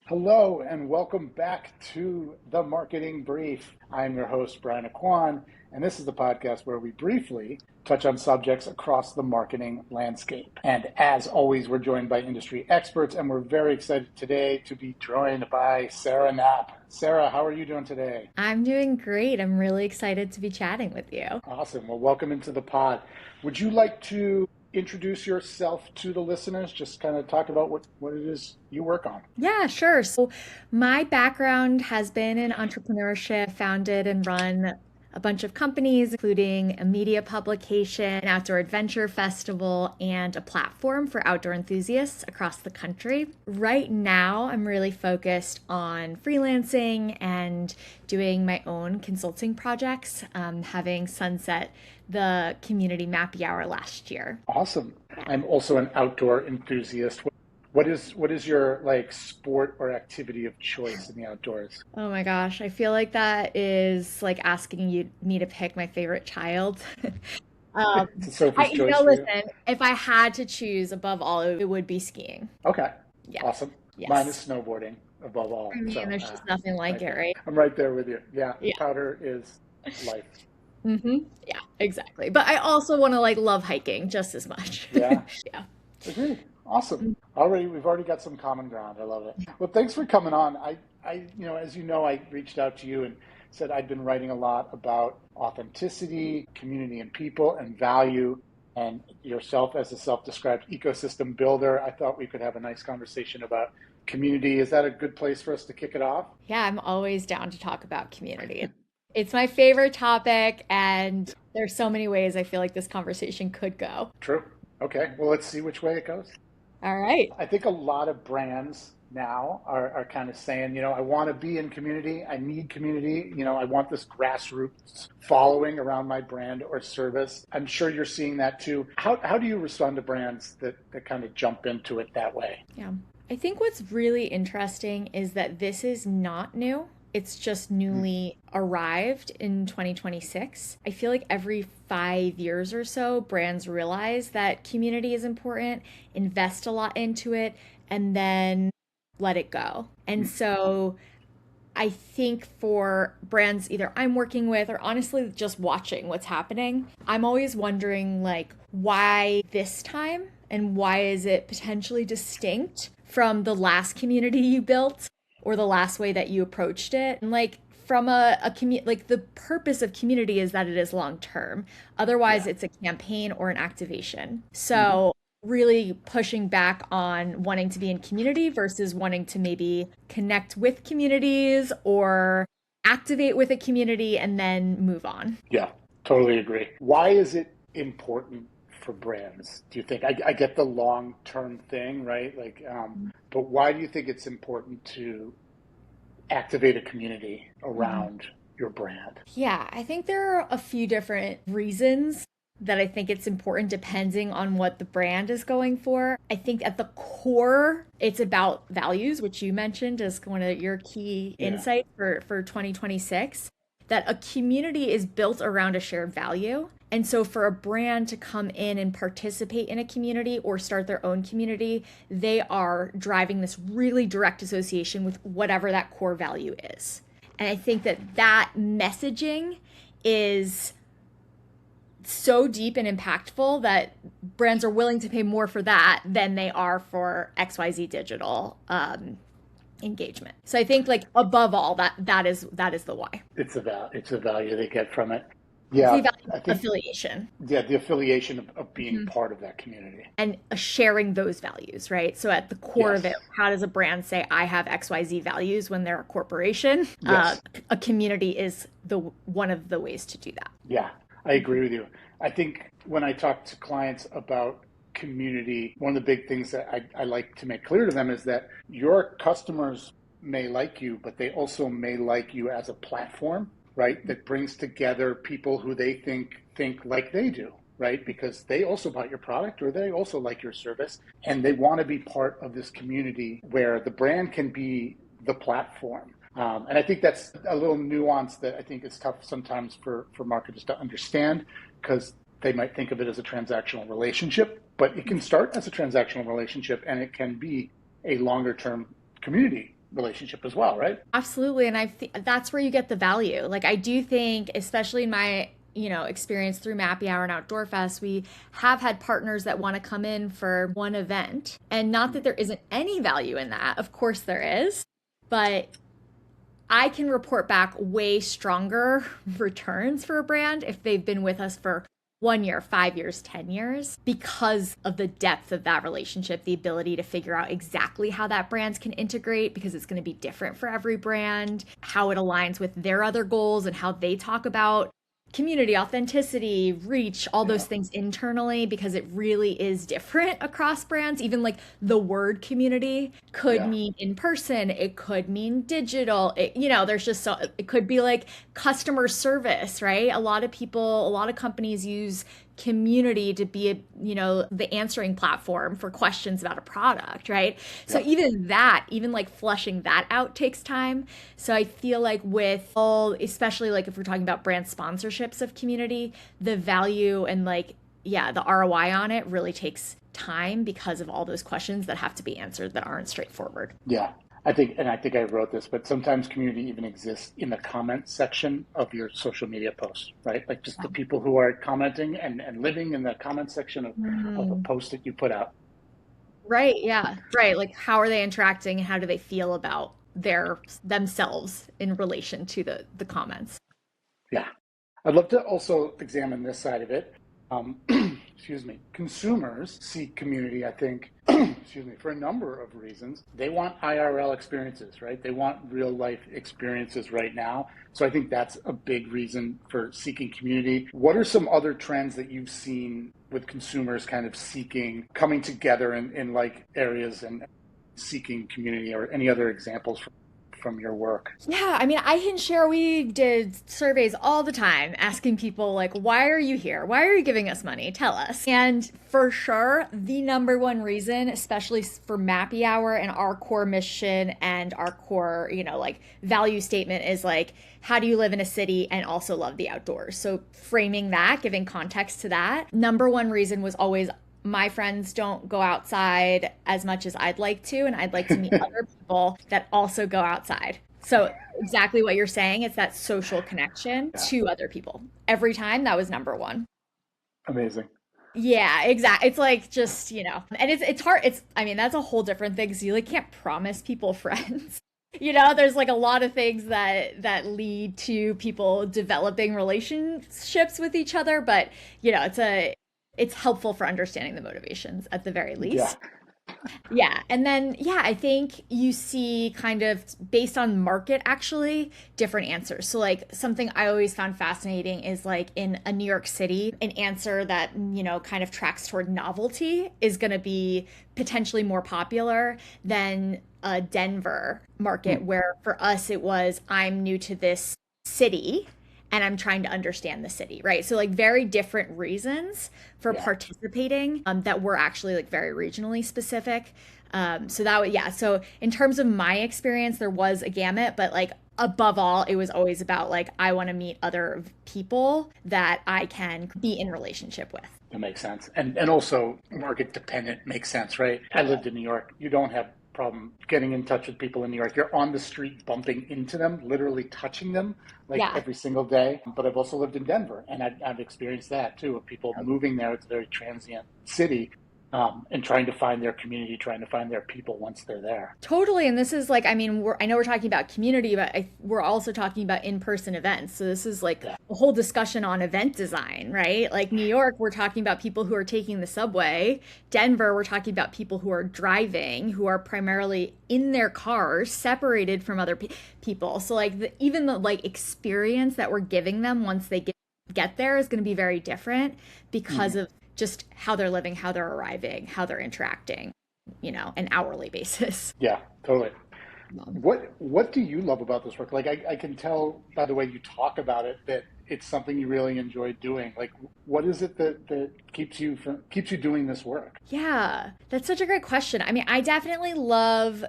Hello and welcome back to the Marketing Brief. I'm your host, Brian Aquan, and this is the podcast where we briefly touch on subjects across the marketing landscape. And as always, we're joined by industry experts, and we're very excited today to be joined by Sarah Knapp. Sarah, how are you doing today? I'm doing great. I'm really excited to be chatting with you. Awesome. Well, welcome into the pod. Would you like to introduce yourself to the listeners? Just kind of talk about what it is you work on. Yeah, sure. So, my background has been in entrepreneurship, founded and run a bunch of companies, including a media publication, an outdoor adventure festival, and a platform for outdoor enthusiasts across the country. Right now, I'm really focused on freelancing and doing my own consulting projects, having sunset the community Mappy Hour last year. Awesome. I'm also an outdoor enthusiast. What is your sport or activity of choice in the outdoors? Oh my gosh, I feel like that is like asking me to pick my favorite child. Um, It's a Sophie's choice for you. Listen, if I had to choose above all, it would be skiing. Okay, Yeah. awesome. Mine is Yes. snowboarding above all. I mean, So there's just nothing like right it, there. right? I'm right there with you. Yeah, Yeah. powder is life. Yeah, exactly. But I also want to like love hiking just as much. Yeah, Yeah. agreed. Awesome. We've already got some common ground. I love it. Well, thanks for coming on. As you know, I reached out to you and said I'd been writing a lot about authenticity, community and people, and value. And yourself as a self-described ecosystem builder, I thought we could have a nice conversation about community. Is that a good place for us to kick it off? Yeah, I'm always down to talk about community. It's my favorite topic, and there's so many ways I feel like this conversation could go. True. Okay. Well, let's see which way it goes. All right. I think a lot of brands now are kind of saying, I want to be in community. I need community. I want this grassroots following around my brand or service. I'm sure you're seeing that too. How do you respond to brands that kind of jump into it that way? Yeah. I think what's really interesting is that this is not new. It's just Mm, newly arrived in 2026. I feel like every 5 years or so, brands realize that community is important, invest a lot into it, and then let it go. And mm, so I think for brands either I'm working with or honestly just watching what's happening, I'm always wondering like why this time and why is it potentially distinct from the last community you built or the last way that you approached it? And like from a community, like the purpose of community is that it is long term. Otherwise, yeah. it's a campaign or an activation. Hmm. So really pushing back on wanting to be in community versus wanting to maybe connect with communities or activate with a community and then move on. Yeah, totally agree. Why is it important for brands? Do you think? I get the long-term thing, right? But why do you think it's important to activate a community Mhm. around your brand? Yeah, I think there are a few different reasons that I think it's important depending on what the brand is going for. I think at the core, it's about values, which you mentioned as one of your key Yeah. insights for 2026, that a community is built around a shared value. And so for a brand to come in and participate in a community or start their own community, they are driving this really direct association with whatever that core value is. And I think that that messaging is so deep and impactful that brands are willing to pay more for that than they are for XYZ digital engagement. So I think like above all that is the why. It's a value they get from it. It's the Yeah, value I think affiliation the affiliation of being Mhm. part of that community. and sharing those values, right? So at the core of Yes. it, how does a brand say I have XYZ values when they're a corporation? Yes. A community is the one of the ways to do that. Yeah, I agree with you. I think when I talk to clients about community, one of the big things that I like to make clear to them is that your customers may like you, but they also may like you as a platform, right? That brings together people who they think like they do, right? Because they also bought your product or they also like your service and they want to be part of this community where the brand can be the platform. And I think that's a little nuance that I think is tough sometimes for marketers to understand because they might think of it as a transactional relationship, but it can start as a transactional relationship and it can be a longer term community relationship as well, right? Absolutely. And that's where you get the value. Like, I do think, especially in my, experience through Mappy Hour and Outdoor Fest, we have had partners that want to come in for one event. And not that there isn't any value in that. Of course there is. But I can report back way stronger returns for a brand if they've been with us for 1 year, 5 years, 10 years, because of the depth of that relationship, the ability to figure out exactly how that brand can integrate, because it's going to be different for every brand, how it aligns with their other goals and how they talk about community, authenticity, reach, all those things internally, because it really is different across brands. Even like the word community could mean in person, it could mean digital. There's just it could be like customer service, right? A lot of companies use community to be the answering platform for questions about a product, right? So even like flushing that out takes time. So I feel like with all, especially like if we're talking about brand sponsorships of community, the value and the ROI on it really takes time, because of all those questions that have to be answered that aren't straightforward. Yeah. I think I wrote this, but sometimes community even exists in the comment section of your social media posts, right? Like just the people who are commenting and living in the comment section of a post that you put out. Right. Yeah. Right. Like, how are they interacting and how do they feel about themselves in relation to the comments? Yeah. I'd love to also examine this side of it. Excuse me. Consumers seek community, I think, excuse me, for a number of reasons. They want IRL experiences, right? They want real life experiences right now. So I think that's a big reason for seeking community. What are some other trends that you've seen with consumers kind of coming together in like areas and seeking community, or any other examples from your work? Yeah, I mean, I can share, we did surveys all the time asking people, like, why are you here? Why are you giving us money? Tell us. And for sure, the number one reason, especially for Mappy Hour and our core mission and our core, value statement, is like, how do you live in a city and also love the outdoors? So framing that, giving context to that, number one reason was always, my friends don't go outside as much as I'd like to, and I'd like to meet other people that also go outside. So exactly what you're saying, it's that social connection to other people. Every time, that was number one. Amazing. Yeah, exactly. It's like, just, and it's hard. I mean, that's a whole different thing, because you like can't promise people friends. There's like a lot of things that lead to people developing relationships with each other, but it's helpful for understanding the motivations at the very least. Yeah. And then, I think you see, kind of based on market, actually different answers. So like, something I always found fascinating is like, in a New York City, an answer that, kind of tracks toward novelty is going to be potentially more popular than a Denver market, where for us it was, I'm new to this city and I'm trying to understand the city, right? So like, very different reasons for participating, that were actually like very regionally specific. So in terms of my experience, there was a gamut, but like, above all, it was always about like, I want to meet other people that I can be in relationship with. That makes sense. And also market dependent makes sense, right? I lived in New York. You don't have problem getting in touch with people in New York. You're on the street bumping into them, literally touching them every single day. But I've also lived in Denver, and I've experienced that too, of people moving there. It's a very transient city. And trying to find their community, trying to find their people once they're there. Totally. And this is like, I mean, I know we're talking about community, but we're also talking about in-person events. So this is like a whole discussion on event design, right? Like New York, we're talking about people who are taking the subway. Denver, we're talking about people who are driving, who are primarily in their cars, separated from other people. So like, even the like experience that we're giving them once they get there is going to be very different, because of just how they're living, how they're arriving, how they're interacting, an hourly basis. Yeah, totally. What do you love about this work? Like, I can tell by the way you talk about it that it's something you really enjoy doing. Like, what is it that keeps you doing this work? Yeah, that's such a great question. I mean, I definitely love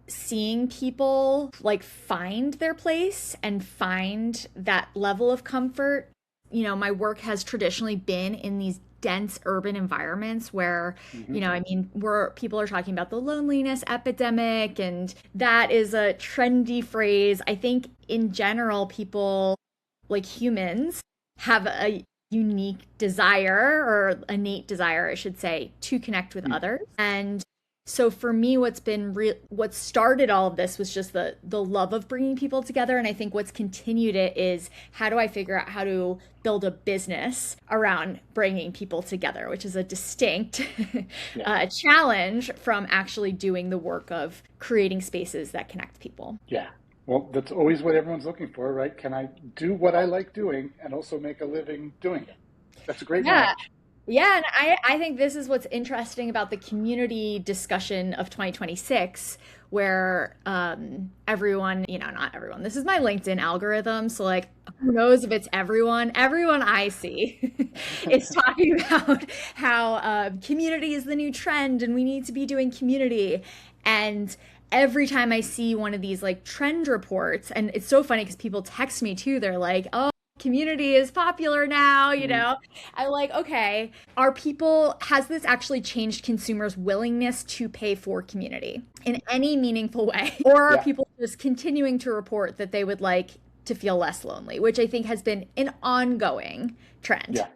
seeing people like find their place and find that level of comfort. My work has traditionally been in these dense urban environments where, Hmm. I mean, where people are talking about the loneliness epidemic, and that is a trendy phrase. I think in general, people, like humans, have a unique desire, or innate desire, I should say, to connect with others. And so for me, what started all of this was just the love of bringing people together, and I think what's continued it is, how do I figure out how to build a business around bringing people together, which is a distinct Yeah. challenge from actually doing the work of creating spaces that connect people. Yeah. Well, that's always what everyone's looking for, right? Can I do what I like doing and also make a living doing it? That's a great Yeah. match. Yeah, and I think this is what's interesting about the community discussion of 2026, where everyone, not everyone, this is my LinkedIn algorithm, so like, who knows if it's everyone? Everyone I see is talking about how community is the new trend and we need to be doing community. And every time I see one of these like trend reports, and it's so funny because people text me too, they're like, oh, community is popular now, Mhm. I'm like, okay, has this actually changed consumers' willingness to pay for community in any meaningful way? Or are Yeah. people just continuing to report that they would like to feel less lonely, which I think has been an ongoing trend Yeah.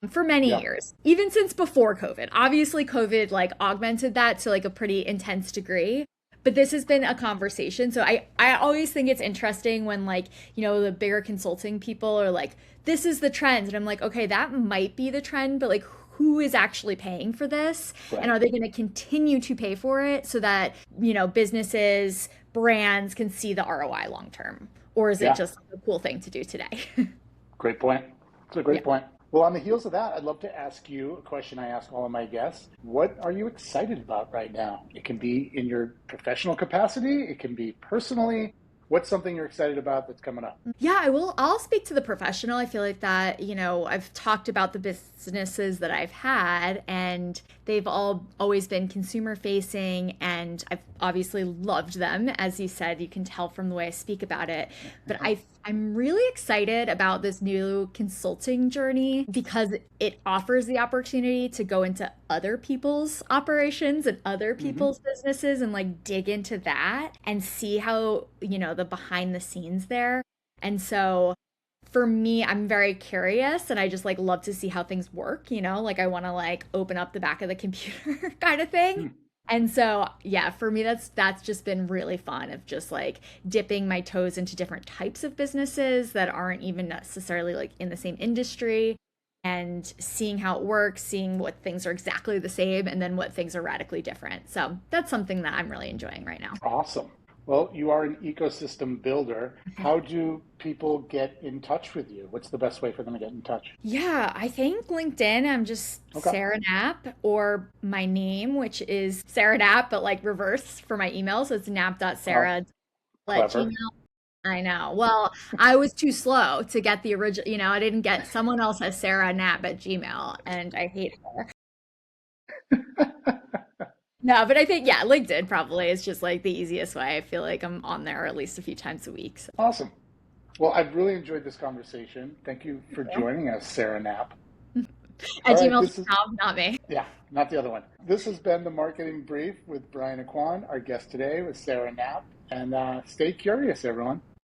for many Yeah. years, even since before COVID. Obviously, COVID like augmented that to like a pretty intense degree. But this has been a conversation. So I always think it's interesting when like, the bigger consulting people are like, this is the trend. And I'm like, okay, that might be the trend, but like who is actually paying for this? And Right. are they going to continue to pay for it so that, businesses, brands can see the ROI long term? Or is it Yeah. just a cool thing to do today? Great point. It's a Yeah. great point. Well, on the heels of that, I'd love to ask you a question I ask all of my guests. What are you excited about right now? It can be in your professional capacity, it can be personally. What's something you're excited about that's coming up? Yeah, I'll speak to the professional. I feel like that, I've talked about the businesses that I've had, and they've all always been consumer facing, and I've obviously loved them. As you said, you can tell from the way I speak about it. But I'm really excited about this new consulting journey because it offers the opportunity to go into other people's operations and other Hmm. people's businesses and like dig into that and see how, the behind the scenes there. And so for me, I'm very curious and I just like love to see how things work, like I want to like open up the back of the computer kind of thing. And so, yeah, for me that's just been really fun of just like dipping my toes into different types of businesses that aren't even necessarily like in the same industry, and seeing how it works, seeing what things are exactly the same and then what things are radically different. So, that's something that I'm really enjoying right now. Awesome. Well, you are an ecosystem builder. How do people get in touch with you? What's the best way for them to get in touch? Yeah, I think LinkedIn, I'm just Okay. Sarah Knapp, or my name, which is Sarah Knapp, but like reverse for my email. So it's Oh, knapp.sarah at clever. Gmail. I know. Well, I was too slow to get the original, I didn't get someone else has Sarah Knapp at Gmail, and I hate her. No, but I think, yeah, LinkedIn probably is just like the easiest way. I feel like I'm on there at least a few times a week. So, Awesome. Well, I've really enjoyed this conversation. Thank you for yeah. joining us, Sarah Knapp. All At right, this is, gmail.com, not me. yeah, not the other one. This has been the Marketing Brief with Brian Aquan. Our guest today was Sarah Knapp. And stay curious, everyone.